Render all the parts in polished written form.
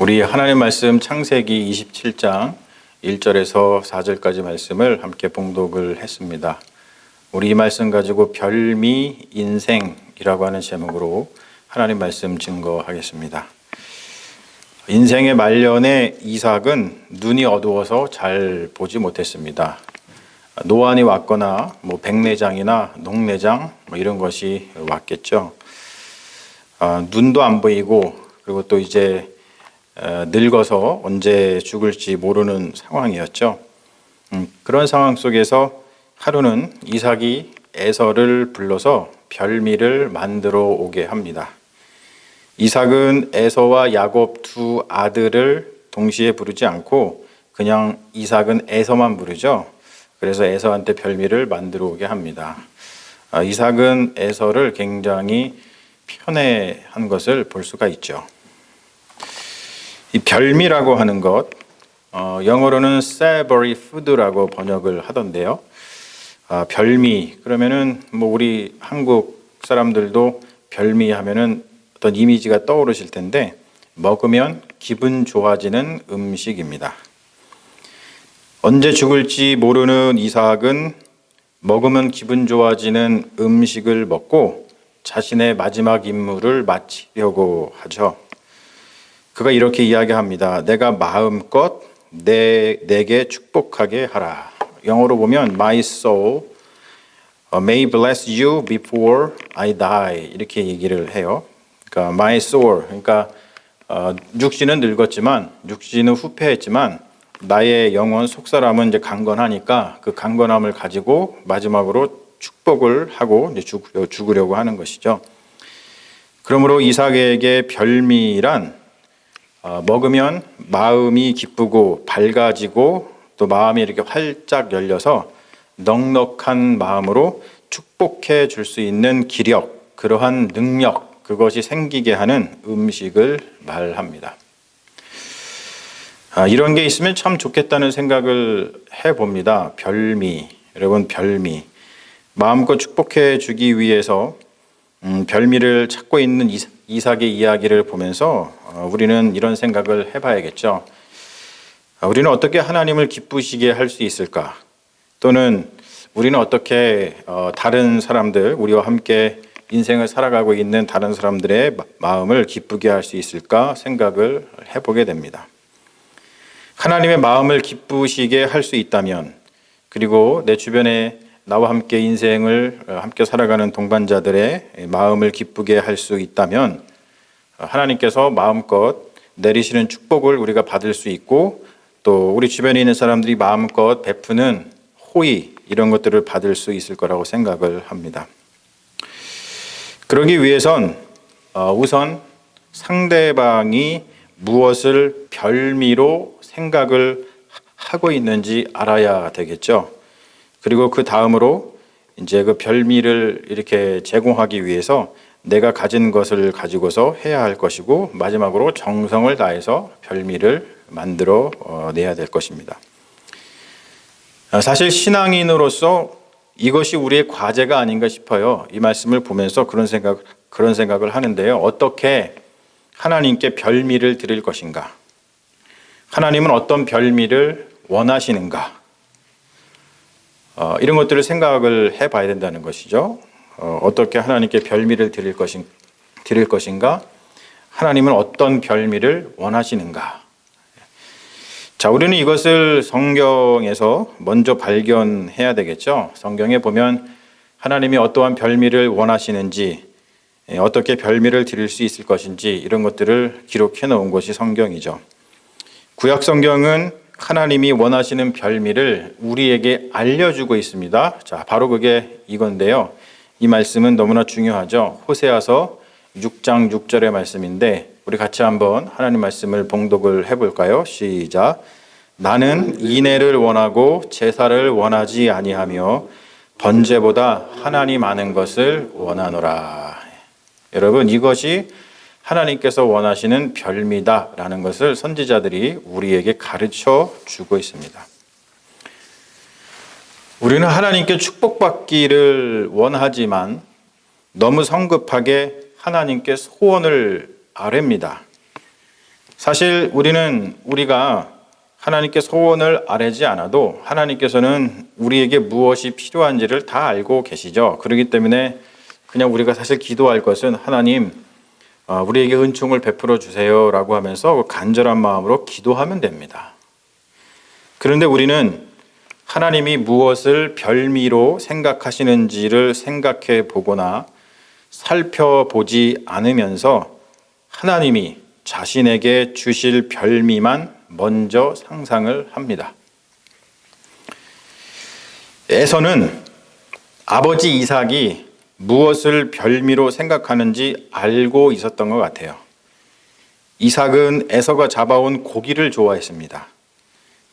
우리 하나님 말씀 창세기 27장 1절에서 4절까지 말씀을 함께 봉독을 했습니다. 우리 이 말씀 가지고 별미 인생이라고 하는 제목으로 하나님 말씀 증거하겠습니다. 인생의 말년에 이삭은 눈이 어두워서 잘 보지 못했습니다. 노안이 왔거나 백내장이나 녹내장 이런 것이 왔겠죠. 눈도 안 보이고 그리고 또 이제 늙어서 언제 죽을지 모르는 상황이었죠. 그런 상황 속에서 하루는 이삭이 에서를 불러서 별미를 만들어 오게 합니다. 이삭은 에서와 야곱 두 아들을 동시에 부르지 않고 그냥 이삭은 에서만 부르죠. 그래서 에서한테 별미를 만들어 오게 합니다. 이삭은 에서를 굉장히 편애한 것을 볼 수가 있죠. 이 별미라고 하는 것, 영어로는 savory food라고 번역을 하던데요. 별미, 그러면은 우리 한국 사람들도 별미 하면은 어떤 이미지가 떠오르실 텐데, 먹으면 기분 좋아지는 음식입니다. 언제 죽을지 모르는 이삭은 먹으면 기분 좋아지는 음식을 먹고 자신의 마지막 임무를 마치려고 하죠. 그가 이렇게 이야기합니다. 내가 마음껏 내게 축복하게 하라. 영어로 보면 My soul may bless you before I die 이렇게 얘기를 해요. 그러니까 my soul, 그러니까 육신은 늙었지만 육신은 후패했지만 나의 영혼 속사람은 이제 강건하니까 그 강건함을 가지고 마지막으로 축복을 하고 이제 죽으려고 하는 것이죠. 그러므로 이삭에게 별미란 먹으면 마음이 기쁘고 밝아지고 또 마음이 이렇게 활짝 열려서 넉넉한 마음으로 축복해 줄 수 있는 기력, 그러한 능력, 그것이 생기게 하는 음식을 말합니다. 이런 게 있으면 참 좋겠다는 생각을 해봅니다. 별미, 여러분 별미. 마음껏 축복해 주기 위해서 별미를 찾고 있는 이삭의 이야기를 보면서 우리는 이런 생각을 해봐야겠죠. 우리는 어떻게 하나님을 기쁘시게 할 수 있을까? 또는 우리는 어떻게 다른 사람들, 우리와 함께 인생을 살아가고 있는 다른 사람들의 마음을 기쁘게 할 수 있을까 생각을 해보게 됩니다. 하나님의 마음을 기쁘시게 할 수 있다면, 그리고 내 주변에 나와 함께 인생을 함께 살아가는 동반자들의 마음을 기쁘게 할 수 있다면 하나님께서 마음껏 내리시는 축복을 우리가 받을 수 있고 또 우리 주변에 있는 사람들이 마음껏 베푸는 호의 이런 것들을 받을 수 있을 거라고 생각을 합니다. 그러기 위해선 우선 상대방이 무엇을 별미로 생각을 하고 있는지 알아야 되겠죠. 그리고 그 다음으로 이제 그 별미를 이렇게 제공하기 위해서 내가 가진 것을 가지고서 해야 할 것이고 마지막으로 정성을 다해서 별미를 만들어 내야 될 것입니다. 사실 신앙인으로서 이것이 우리의 과제가 아닌가 싶어요. 이 말씀을 보면서 그런 생각을 하는데요. 어떻게 하나님께 별미를 드릴 것인가? 하나님은 어떤 별미를 원하시는가? 이런 것들을 생각을 해봐야 된다는 것이죠. 어떻게 하나님께 별미를 드릴 것인가? 하나님은 어떤 별미를 원하시는가? 자, 우리는 이것을 성경에서 먼저 발견해야 되겠죠. 성경에 보면 하나님이 어떠한 별미를 원하시는지, 어떻게 별미를 드릴 수 있을 것인지 이런 것들을 기록해 놓은 것이 성경이죠. 구약 성경은 하나님이 원하시는 별미를 우리에게 알려주고 있습니다. 자, 바로 그게 이건데요. 이 말씀은 너무나 중요하죠. 호세아서 6장 6절의 말씀인데 우리 같이 한번 하나님 말씀을 봉독을 해볼까요? 시작. 나는 인애를 원하고 제사를 원하지 아니하며 번제보다 하나님 아는 것을 원하노라. 여러분, 이것이 하나님께서 원하시는 별미다라는 것을 선지자들이 우리에게 가르쳐 주고 있습니다. 우리는 하나님께 축복받기를 원하지만 너무 성급하게 하나님께 소원을 아뢰입니다. 사실 우리가 하나님께 소원을 아뢰지 않아도 하나님께서는 우리에게 무엇이 필요한지를 다 알고 계시죠. 그렇기 때문에 그냥 우리가 사실 기도할 것은 하나님, 우리에게 은총을 베풀어 주세요라고 하면서 간절한 마음으로 기도하면 됩니다. 그런데 우리는 하나님이 무엇을 별미로 생각하시는지를 생각해 보거나 살펴보지 않으면서 하나님이 자신에게 주실 별미만 먼저 상상을 합니다. 에서는 아버지 이삭이 무엇을 별미로 생각하는지 알고 있었던 것 같아요. 이삭은 에서가 잡아온 고기를 좋아했습니다.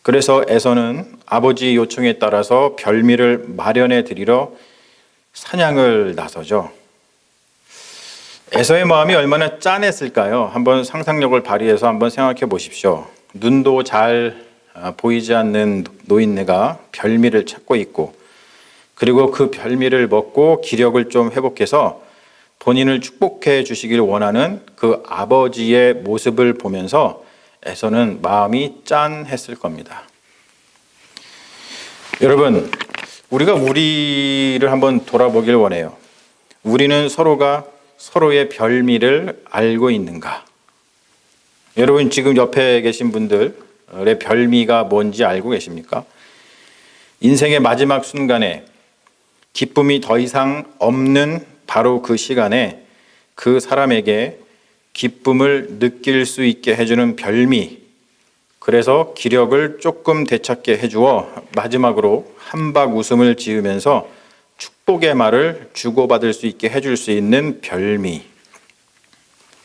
그래서 에서는 아버지 요청에 따라서 별미를 마련해 드리러 사냥을 나서죠. 에서의 마음이 얼마나 짠했을까요? 한번 상상력을 발휘해서 한번 생각해 보십시오. 눈도 잘 보이지 않는 노인네가 별미를 찾고 있고, 그리고 그 별미를 먹고 기력을 좀 회복해서 본인을 축복해 주시길 원하는 그 아버지의 모습을 보면서 에서는 마음이 짠했을 겁니다. 여러분, 우리가 우리를 한번 돌아보길 원해요. 우리는 서로가 서로의 별미를 알고 있는가? 여러분, 지금 옆에 계신 분들의 별미가 뭔지 알고 계십니까? 인생의 마지막 순간에 기쁨이 더 이상 없는 바로 그 시간에 그 사람에게 기쁨을 느낄 수 있게 해주는 별미, 그래서 기력을 조금 되찾게 해주어 마지막으로 한박 웃음을 지으면서 축복의 말을 주고받을 수 있게 해줄 수 있는 별미.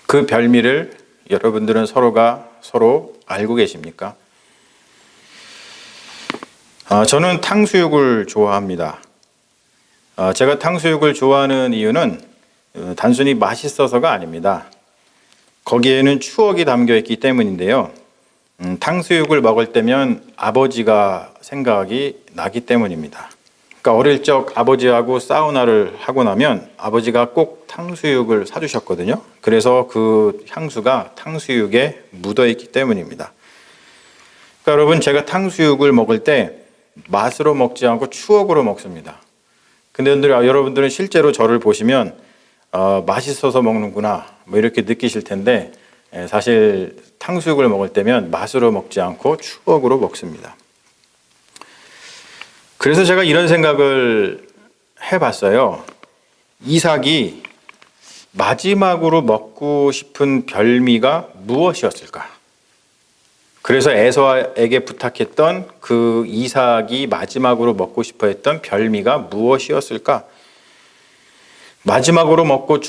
그 별미를 여러분들은 서로 알고 계십니까? 저는 탕수육을 좋아합니다. 제가 탕수육을 좋아하는 이유는 단순히 맛있어서가 아닙니다. 거기에는 추억이 담겨 있기 때문인데요. 탕수육을 먹을 때면 아버지가 생각이 나기 때문입니다. 그러니까 어릴 적 아버지하고 사우나를 하고 나면 아버지가 꼭 탕수육을 사주셨거든요. 그래서 그 향수가 탕수육에 묻어 있기 때문입니다. 그러니까 여러분, 제가 탕수육을 먹을 때 맛으로 먹지 않고 추억으로 먹습니다. 근데 여러분들은 실제로 저를 보시면 맛있어서 먹는구나 뭐 이렇게 느끼실 텐데, 사실 탕수육을 먹을 때면 맛으로 먹지 않고 추억으로 먹습니다. 그래서 제가 이런 생각을 해봤어요. 이삭이 마지막으로 먹고 싶은 별미가 무엇이었을까? 그래서 에서에게 부탁했던 그 이삭이 마지막으로 먹고 싶어 했던 별미가 무엇이었을까? 마지막으로 먹고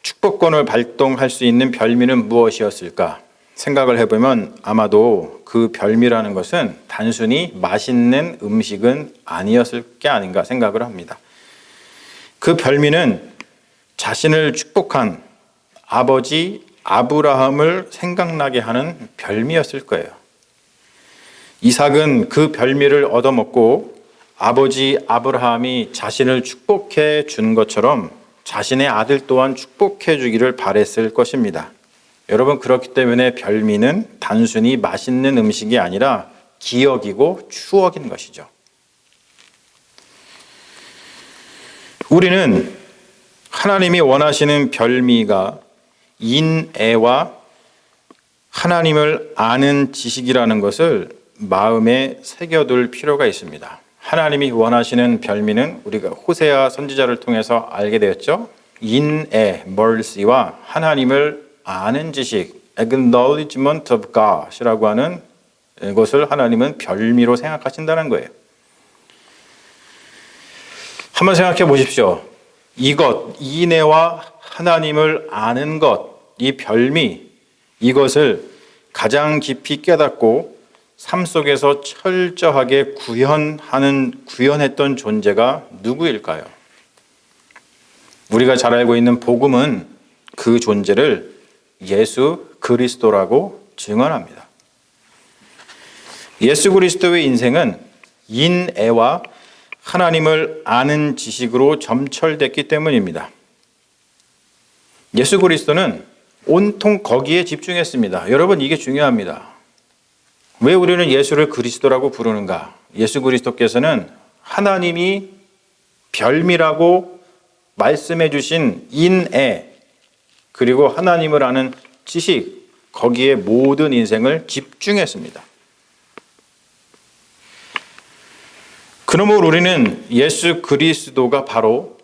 축복권을 발동할 수 있는 별미는 무엇이었을까? 생각을 해보면 아마도 그 별미라는 것은 단순히 맛있는 음식은 아니었을 게 아닌가 생각을 합니다. 그 별미는 자신을 축복한 아버지 아브라함을 생각나게 하는 별미였을 거예요. 이삭은 그 별미를 얻어먹고 아버지 아브라함이 자신을 축복해 준 것처럼 자신의 아들 또한 축복해 주기를 바랬을 것입니다. 여러분, 그렇기 때문에 별미는 단순히 맛있는 음식이 아니라 기억이고 추억인 것이죠. 우리는 하나님이 원하시는 별미가 인애와 하나님을 아는 지식이라는 것을 마음에 새겨둘 필요가 있습니다. 하나님이 원하시는 별미는 우리가 호세아 선지자를 통해서 알게 되었죠. 인애, mercy와 하나님을 아는 지식, acknowledgement of God이라고 하는 것을 하나님은 별미로 생각하신다는 거예요. 한번 생각해 보십시오. 이것, 인애와 하나님을 아는 것, 이 별미, 이것을 가장 깊이 깨닫고 삶 속에서 철저하게 구현했던 존재가 누구일까요? 우리가 잘 알고 있는 복음은 그 존재를 예수 그리스도라고 증언합니다. 예수 그리스도의 인생은 인애와 하나님을 아는 지식으로 점철됐기 때문입니다. 예수 그리스도는 온통 거기에 집중했습니다. 여러분, 이게 중요합니다. 왜 우리는 예수를 그리스도라고 부르는가? 예수 그리스도께서는 하나님이 별미라고 말씀해 주신 인애, 그리고 하나님을 아는 지식, 거기에 모든 인생을 집중했습니다. 그러므로 우리는 예수 그리스도가 바로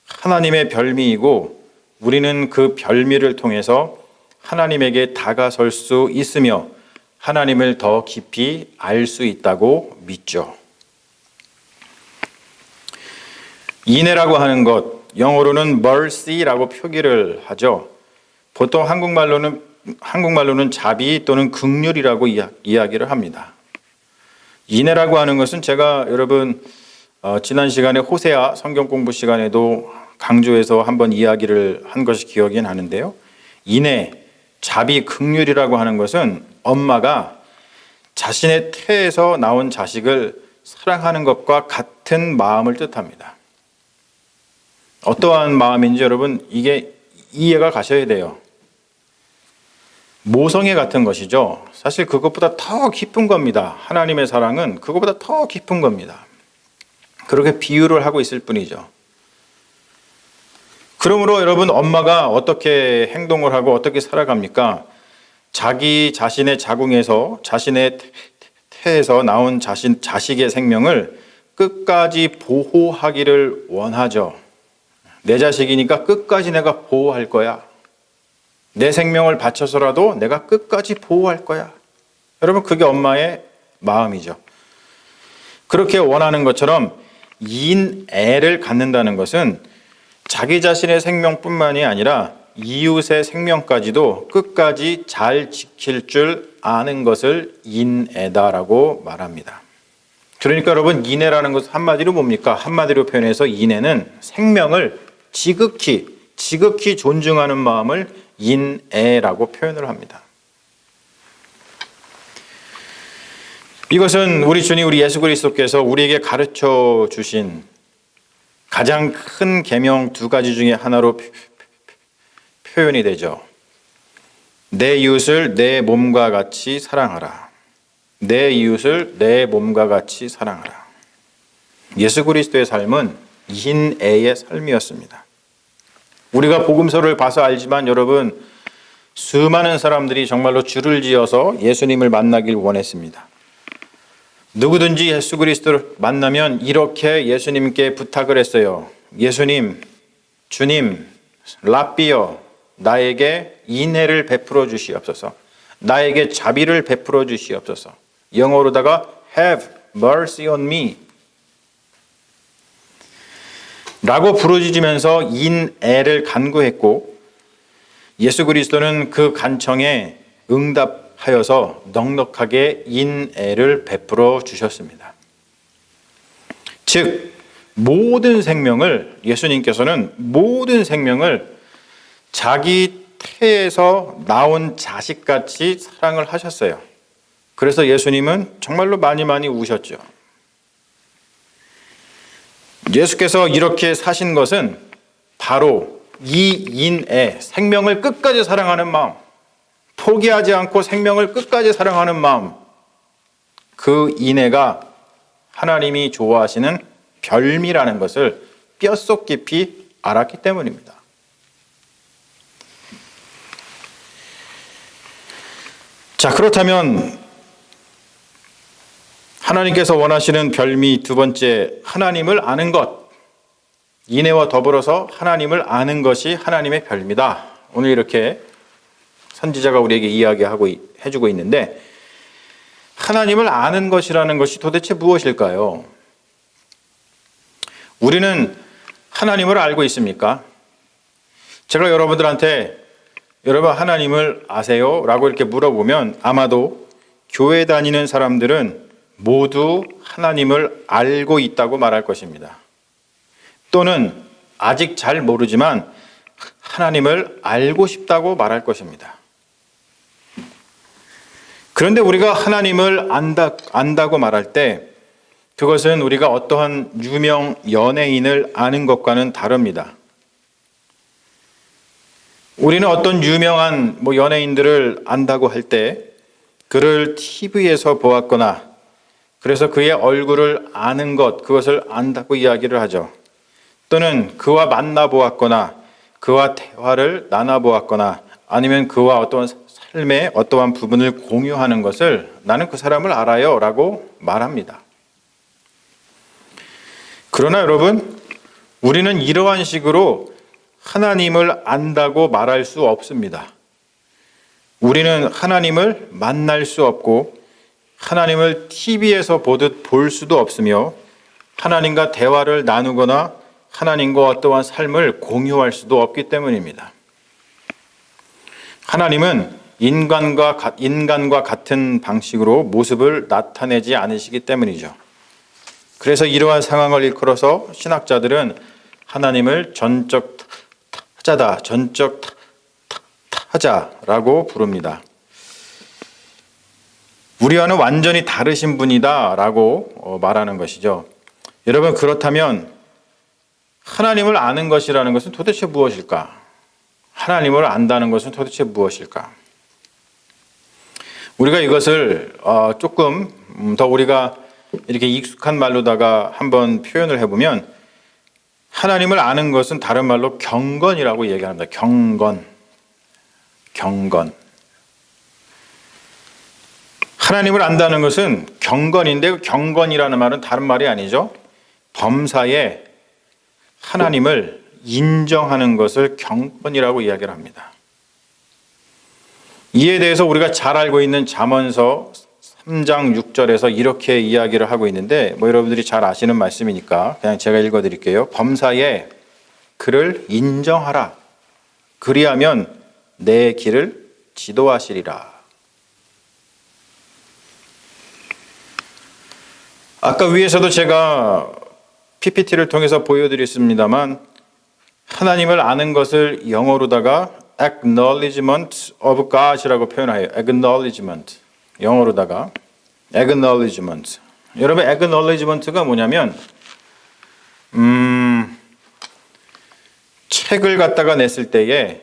하나님의 별미이고, 우리는 그 별미를 통해서 하나님에게 다가설 수 있으며 하나님을 더 깊이 알 수 있다고 믿죠. 인애라고 하는 것, 영어로는 mercy라고 표기를 하죠. 보통 한국말로는 자비 또는 긍휼이라고 이야기를 합니다. 인애라고 하는 것은 제가 여러분 지난 시간에 호세아 성경 공부 시간에도 강조해서 한번 이야기를 한 것이 기억이 나는데요. 인애, 자비, 긍휼이라고 하는 것은 엄마가 자신의 태에서 나온 자식을 사랑하는 것과 같은 마음을 뜻합니다. 어떠한 마음인지 여러분 이게 이해가 가셔야 돼요. 모성애 같은 것이죠. 사실 그것보다 더 깊은 겁니다. 하나님의 사랑은 그것보다 더 깊은 겁니다. 그렇게 비유를 하고 있을 뿐이죠. 그러므로 여러분, 엄마가 어떻게 행동을 하고 어떻게 살아갑니까? 자기 자신의 자궁에서, 자신의 태에서 나온 자식의 생명을 끝까지 보호하기를 원하죠. 내 자식이니까 끝까지 내가 보호할 거야. 내 생명을 바쳐서라도 내가 끝까지 보호할 거야. 여러분, 그게 엄마의 마음이죠. 그렇게 원하는 것처럼 인애를 갖는다는 것은 자기 자신의 생명뿐만이 아니라 이웃의 생명까지도 끝까지 잘 지킬 줄 아는 것을 인애다라고 말합니다. 그러니까 여러분, 인애라는 것은 한마디로 뭡니까? 한마디로 표현해서 인애는 생명을 지극히 존중하는 마음을 인애라고 표현을 합니다. 이것은 우리 주님, 우리 예수 그리스도께서 우리에게 가르쳐 주신 가장 큰 계명 두 가지 중에 하나로 표현이 되죠. 내 이웃을 내 몸과 같이 사랑하라. 내 이웃을 내 몸과 같이 사랑하라. 예수 그리스도의 삶은 인애의 삶이었습니다. 우리가 복음서를 봐서 알지만 여러분, 수많은 사람들이 정말로 줄을 지어서 예수님을 만나길 원했습니다. 누구든지 예수 그리스도를 만나면 이렇게 예수님께 부탁을 했어요. 예수님, 주님, 랍비여, 나에게 인애를 베풀어 주시옵소서. 나에게 자비를 베풀어 주시옵소서. 영어로다가 have mercy on me 라고 부르짖으면서 인애를 간구했고, 예수 그리스도는 그 간청에 응답하여서 넉넉하게 인애를 베풀어 주셨습니다. 즉 모든 생명을, 예수님께서는 모든 생명을 자기 태에서 나온 자식같이 사랑을 하셨어요. 그래서 예수님은 정말로 많이 우셨죠. 예수께서 이렇게 사신 것은 바로 이 인애, 생명을 끝까지 사랑하는 마음, 포기하지 않고 생명을 끝까지 사랑하는 마음, 그 인애가 하나님이 좋아하시는 별미라는 것을 뼛속 깊이 알았기 때문입니다. 자, 그렇다면 하나님께서 원하시는 별미 두 번째, 하나님을 아는 것, 인애와 더불어서 하나님을 아는 것이 하나님의 별미다. 오늘 이렇게 선지자가 우리에게 이야기하고 해주고 있는데, 하나님을 아는 것이라는 것이 도대체 무엇일까요? 우리는 하나님을 알고 있습니까? 제가 여러분들한테 여러분 하나님을 아세요? 라고 이렇게 물어보면 아마도 교회 다니는 사람들은 모두 하나님을 알고 있다고 말할 것입니다. 또는 아직 잘 모르지만 하나님을 알고 싶다고 말할 것입니다. 그런데 우리가 하나님을 안다고 말할 때 그것은 우리가 어떠한 유명 연예인을 아는 것과는 다릅니다. 우리는 어떤 유명한 연예인들을 안다고 할 때 그를 TV에서 보았거나 그래서 그의 얼굴을 아는 것, 그것을 안다고 이야기를 하죠. 또는 그와 만나보았거나 그와 대화를 나눠보았거나 아니면 그와 어떠한 삶의 어떠한 부분을 공유하는 것을 나는 그 사람을 알아요 라고 말합니다. 그러나 여러분, 우리는 이러한 식으로 하나님을 안다고 말할 수 없습니다. 우리는 하나님을 만날 수 없고 하나님을 TV에서 보듯 볼 수도 없으며 하나님과 대화를 나누거나 하나님과 어떠한 삶을 공유할 수도 없기 때문입니다. 하나님은 인간과 같은 방식으로 모습을 나타내지 않으시기 때문이죠. 그래서 이러한 상황을 일컬어서 신학자들은 하나님을 전적 타자다, 전적 타자라고 부릅니다. 우리와는 완전히 다르신 분이다라고 말하는 것이죠. 여러분, 그렇다면 하나님을 아는 것이라는 것은 도대체 무엇일까? 하나님을 안다는 것은 도대체 무엇일까? 우리가 이것을 조금 더 우리가 이렇게 익숙한 말로다가 한번 표현을 해보면 하나님을 아는 것은 다른 말로 경건이라고 얘기합니다. 경건. 하나님을 안다는 것은 경건인데 경건이라는 말은 다른 말이 아니죠. 범사에 하나님을 인정하는 것을 경건이라고 이야기를 합니다. 이에 대해서 우리가 잘 알고 있는 잠언서 3장 6절에서 이렇게 이야기를 하고 있는데 여러분들이 잘 아시는 말씀이니까 그냥 제가 읽어드릴게요. 범사에 그를 인정하라. 그리하면 내 길을 지도하시리라. 아까 위에서도 제가 PPT를 통해서 보여드렸습니다만 하나님을 아는 것을 영어로다가 acknowledgement of God이라고 표현해요. acknowledgement. 영어로다가 acknowledgement. 여러분, acknowledgement가 뭐냐면 책을 갖다가 냈을 때에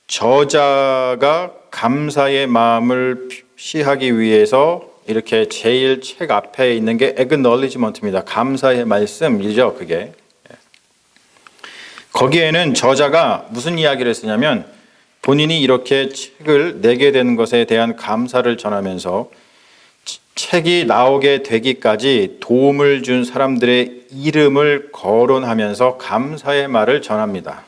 저자가 감사의 마음을 표시하기 위해서 이렇게 제일 책 앞에 있는 게 acknowledgement입니다. 감사의 말씀이죠, 그게. 거기에는 저자가 무슨 이야기를 쓰냐면 본인이 이렇게 책을 내게 된 것에 대한 감사를 전하면서 책이 나오게 되기까지 도움을 준 사람들의 이름을 거론하면서 감사의 말을 전합니다.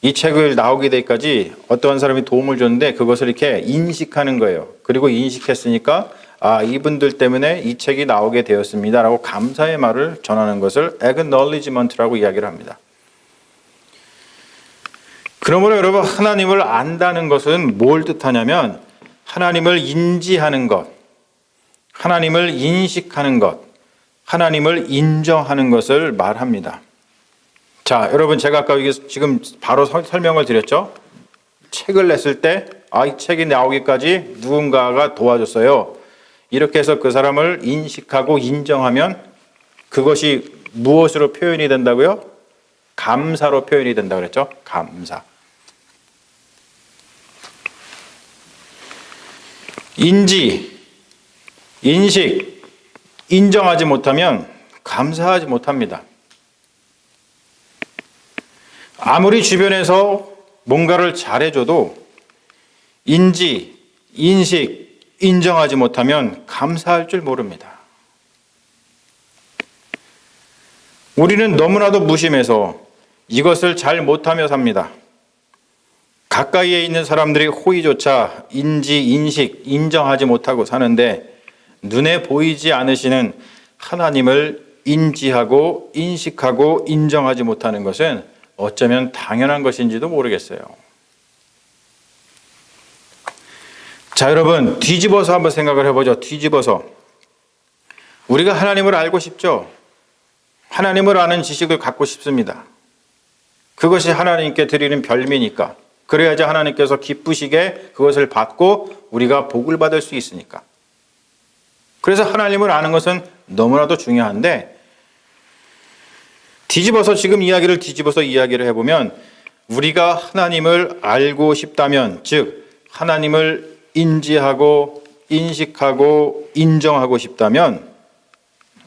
이 책을 나오게 되기까지 어떤 사람이 도움을 줬는데 그것을 이렇게 인식하는 거예요. 그리고 인식했으니까 이분들 때문에 이 책이 나오게 되었습니다 라고 감사의 말을 전하는 것을 acknowledgement라고 이야기를 합니다. 그러므로 여러분, 하나님을 안다는 것은 뭘 뜻하냐면 하나님을 인지하는 것, 하나님을 인식하는 것, 하나님을 인정하는 것을 말합니다. 자, 여러분, 제가 아까 지금 바로 설명을 드렸죠. 책을 냈을 때 이 책이 나오기까지 누군가가 도와줬어요. 이렇게 해서 그 사람을 인식하고 인정하면 그것이 무엇으로 표현이 된다고요? 감사로 표현이 된다고 그랬죠. 감사. 인지, 인식, 인정하지 못하면 감사하지 못합니다. 아무리 주변에서 뭔가를 잘해줘도 인지, 인식, 인정하지 못하면 감사할 줄 모릅니다. 우리는 너무나도 무심해서 이것을 잘 못하며 삽니다. 가까이에 있는 사람들이 호의조차 인지, 인식, 인정하지 못하고 사는데 눈에 보이지 않으시는 하나님을 인지하고 인식하고 인정하지 못하는 것은 어쩌면 당연한 것인지도 모르겠어요. 자, 여러분, 뒤집어서 한번 생각을 해보죠. 뒤집어서. 우리가 하나님을 알고 싶죠? 하나님을 아는 지식을 갖고 싶습니다. 그것이 하나님께 드리는 별미니까. 그래야지 하나님께서 기쁘시게 그것을 받고 우리가 복을 받을 수 있으니까. 그래서 하나님을 아는 것은 너무나도 중요한데, 뒤집어서 지금 이야기를 뒤집어서 이야기를 해보면 우리가 하나님을 알고 싶다면, 즉 하나님을 인지하고 인식하고 인정하고 싶다면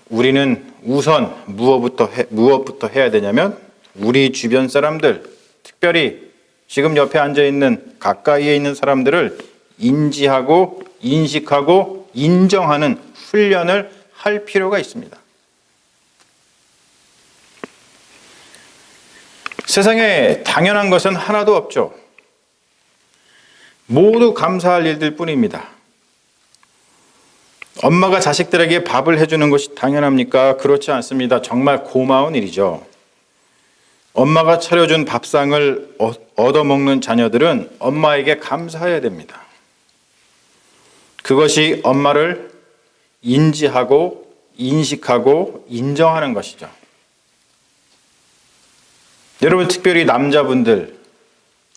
우리는 우선 무엇부터 해야 되냐면 우리 주변 사람들, 특별히 지금 옆에 앉아 있는 가까이에 있는 사람들을 인지하고 인식하고 인정하는 훈련을 할 필요가 있습니다. 세상에 당연한 것은 하나도 없죠. 모두 감사할 일들 뿐입니다. 엄마가 자식들에게 밥을 해주는 것이 당연합니까? 그렇지 않습니다. 정말 고마운 일이죠. 엄마가 차려준 밥상을 얻어먹는 자녀들은 엄마에게 감사해야 됩니다. 그것이 엄마를 인지하고 인식하고 인정하는 것이죠. 여러분, 특별히 남자분들,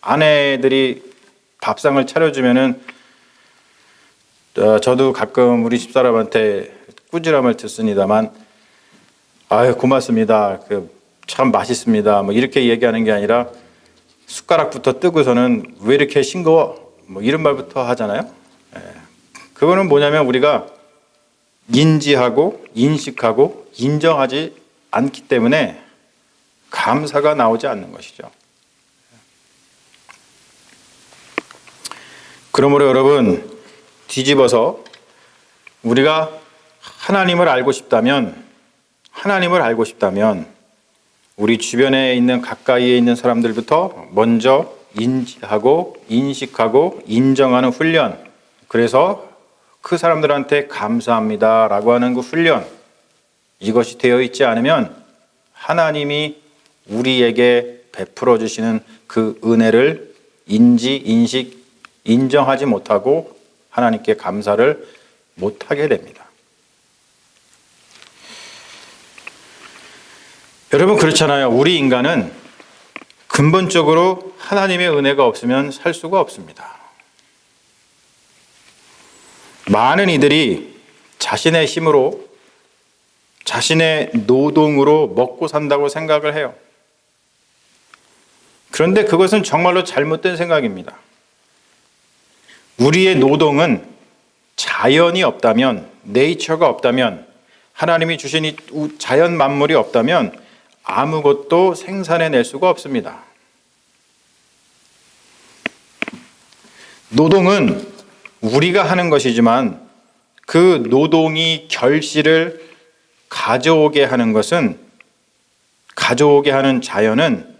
아내들이 밥상을 차려주면은 저도 가끔 우리 집사람한테 꾸지람을 듣습니다만, 아유 고맙습니다. 참 맛있습니다. 뭐 이렇게 얘기하는 게 아니라 숟가락부터 뜨고서는 왜 이렇게 싱거워? 뭐 이런 말부터 하잖아요. 그거는 뭐냐면 우리가 인지하고 인식하고 인정하지 않기 때문에 감사가 나오지 않는 것이죠. 그러므로 여러분, 뒤집어서 우리가 하나님을 알고 싶다면 우리 주변에 있는 가까이에 있는 사람들부터 먼저 인지하고 인식하고 인정하는 훈련, 그래서 그 사람들한테 감사합니다라고 하는 그 훈련, 이것이 되어 있지 않으면 하나님이 우리에게 베풀어 주시는 그 은혜를 인지, 인식, 인정하지 못하고 하나님께 감사를 못하게 됩니다. 여러분, 그렇잖아요. 우리 인간은 근본적으로 하나님의 은혜가 없으면 살 수가 없습니다. 많은 이들이 자신의 힘으로, 자신의 노동으로 먹고 산다고 생각을 해요. 그런데 그것은 정말로 잘못된 생각입니다. 우리의 노동은 자연이 없다면, 네이처가 없다면, 하나님이 주신 이 자연 만물이 없다면 아무것도 생산해낼 수가 없습니다. 노동은 우리가 하는 것이지만 그 노동이 결실을 가져오게 하는 자연은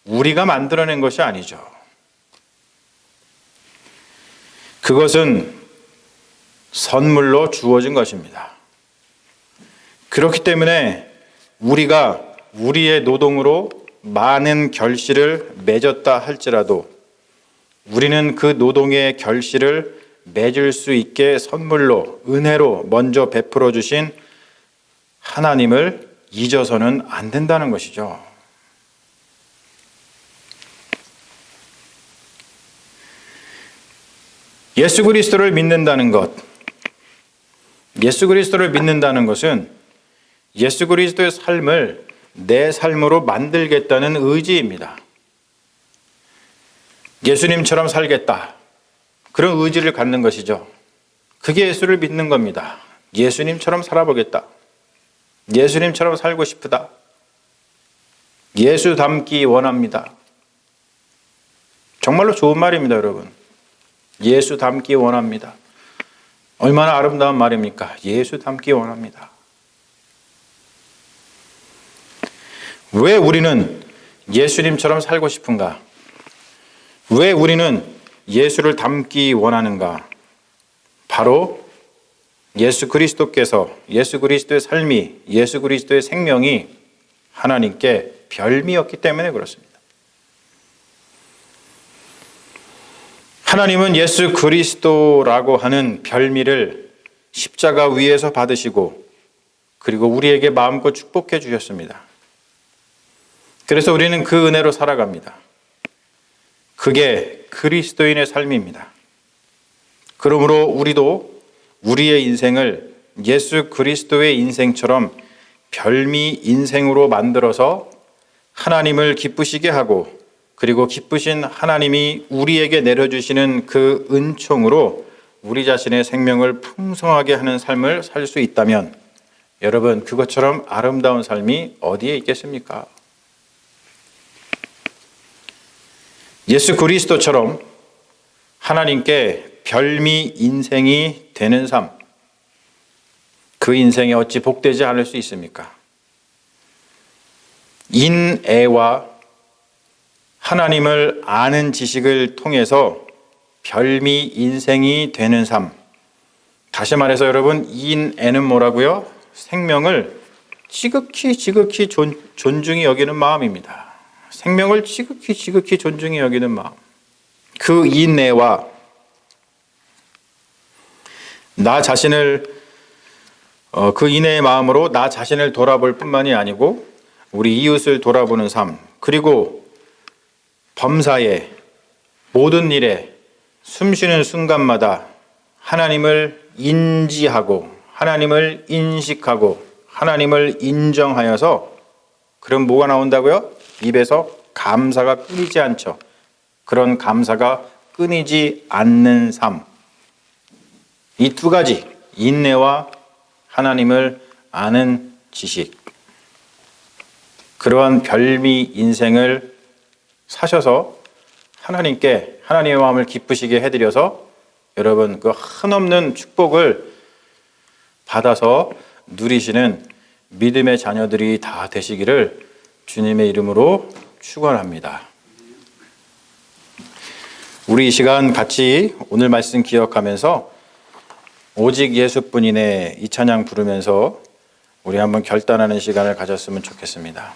우리가 만들어낸 것이 아니죠. 그것은 선물로 주어진 것입니다. 그렇기 때문에 우리가 우리의 노동으로 많은 결실을 맺었다 할지라도 우리는 그 노동의 결실을 맺을 수 있게 선물로, 은혜로 먼저 베풀어 주신 하나님을 잊어서는 안 된다는 것이죠. 예수 그리스도를 믿는다는 것은 예수 그리스도의 삶을 내 삶으로 만들겠다는 의지입니다. 예수님처럼 살겠다, 그런 의지를 갖는 것이죠. 그게 예수를 믿는 겁니다. 예수님처럼 살아보겠다, 예수님처럼 살고 싶다, 예수 닮기 원합니다. 정말로 좋은 말입니다, 여러분. 예수 닮기 원합니다. 얼마나 아름다운 말입니까? 예수 닮기 원합니다. 왜 우리는 예수님처럼 살고 싶은가? 왜 우리는 예수를 닮기 원하는가? 바로 예수 그리스도께서, 예수 그리스도의 삶이, 예수 그리스도의 생명이 하나님께 별미였기 때문에 그렇습니다. 하나님은 예수 그리스도라고 하는 별미를 십자가 위에서 받으시고 그리고 우리에게 마음껏 축복해 주셨습니다. 그래서 우리는 그 은혜로 살아갑니다. 그게 그리스도인의 삶입니다. 그러므로 우리도 우리의 인생을 예수 그리스도의 인생처럼 별미 인생으로 만들어서 하나님을 기쁘시게 하고 그리고 기쁘신 하나님이 우리에게 내려주시는 그 은총으로 우리 자신의 생명을 풍성하게 하는 삶을 살 수 있다면 여러분, 그것처럼 아름다운 삶이 어디에 있겠습니까? 예수 그리스도처럼 하나님께 별미 인생이 되는 삶, 그 인생이 어찌 복되지 않을 수 있습니까? 인애와 하나님을 아는 지식을 통해서 별미 인생이 되는 삶. 다시 말해서 여러분, 인애는 뭐라고요? 생명을 지극히 존중히 여기는 마음입니다. 생명을 지극히 존중히 여기는 마음. 그 인애와 나 자신을 그 인애의 마음으로 나 자신을 돌아볼 뿐만이 아니고 우리 이웃을 돌아보는 삶, 그리고 범사에 모든 일에 숨쉬는 순간마다 하나님을 인지하고 하나님을 인식하고 하나님을 인정하여서, 그럼 뭐가 나온다고요? 입에서 감사가 끊이지 않죠. 그런 감사가 끊이지 않는 삶. 이 두 가지, 인내와 하나님을 아는 지식, 그러한 별미 인생을 사셔서 하나님께 하나님의 마음을 기쁘시게 해드려서 여러분 그 한없는 축복을 받아서 누리시는 믿음의 자녀들이 다 되시기를 주님의 이름으로 축원합니다. 우리 이 시간 같이 오늘 말씀 기억하면서 오직 예수뿐이네 이 찬양 부르면서 우리 한번 결단하는 시간을 가졌으면 좋겠습니다.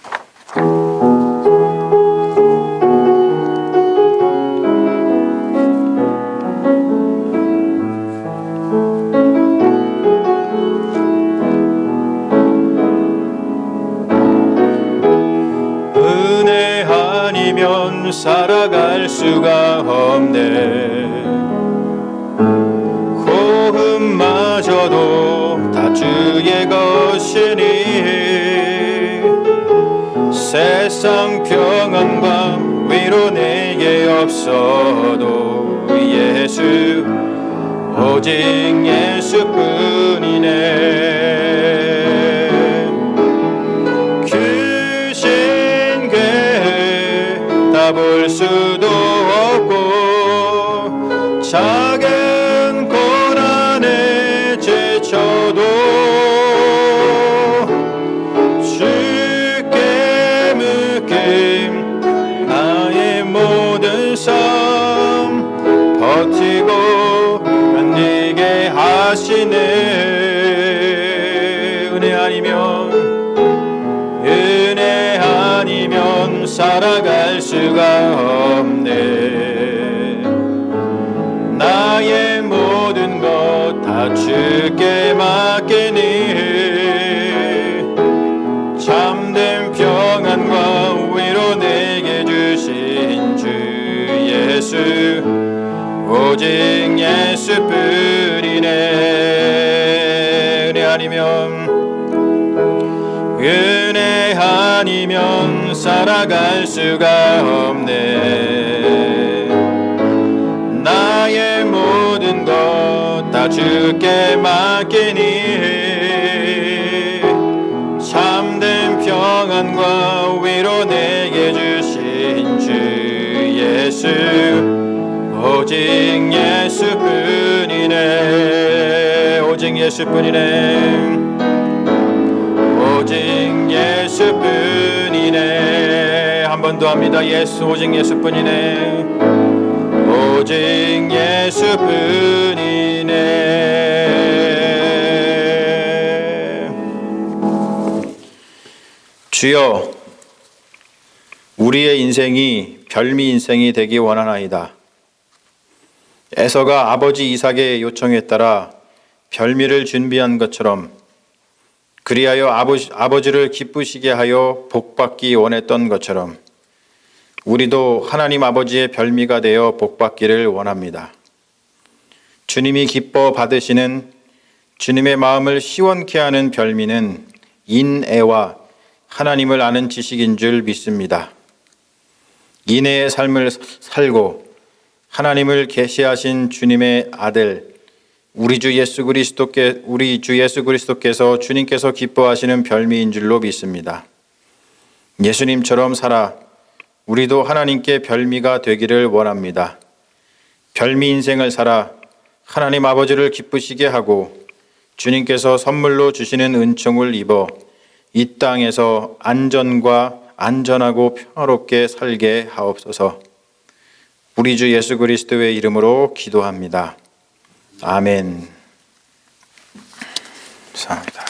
은혜 아니면 살아갈 수가 없네. 고음마저도 다 주의 것이니 세상 평안과 위로 내게 없어도 예수, 오직 예수뿐이네. 귀신 괴 다 볼 수도 없고 작은 고난에 지쳐도 주께 맡긴 나의 모든 삶 버티고 견디게 하시네. 은혜 아니면 살아갈 수가 없네. 나의 모든 것 다 주께 맡기니 참된 평안과 위로 내게 주신 주 예수, 오직 예수뿐이네. 은혜 아니면 살아갈 수가 없네. 나의 모든 것 다 주께 맡기니 참된 평안과 위로 내게 주신 주 예수, 오직 예수뿐이네. 오직 예수뿐이네. 오직 예수뿐이네. 한 번 더 합니다. 예수, 오직 예수뿐이네. 오직 예수뿐이네. 주여, 우리의 인생이 별미 인생이 되기 원하나이다. 에서가 아버지 이삭의 요청에 따라 별미를 준비한 것처럼 그리하여 아버지를 기쁘시게 하여 복받기 원했던 것처럼 우리도 하나님 아버지의 별미가 되어 복받기를 원합니다. 주님이 기뻐 받으시는 주님의 마음을 시원케 하는 별미는 인애와 하나님을 아는 지식인 줄 믿습니다. 인내의 삶을 살고 하나님을 계시하신 주님의 아들 우리 주 예수 그리스도께서 주님께서 기뻐하시는 별미인 줄로 믿습니다. 예수님처럼 살아 우리도 하나님께 별미가 되기를 원합니다. 별미 인생을 살아 하나님 아버지를 기쁘시게 하고 주님께서 선물로 주시는 은총을 입어 이 땅에서 안전하고 평화롭게 살게 하옵소서. 우리 주 예수 그리스도의 이름으로 기도합니다. 아멘. 감사합니다.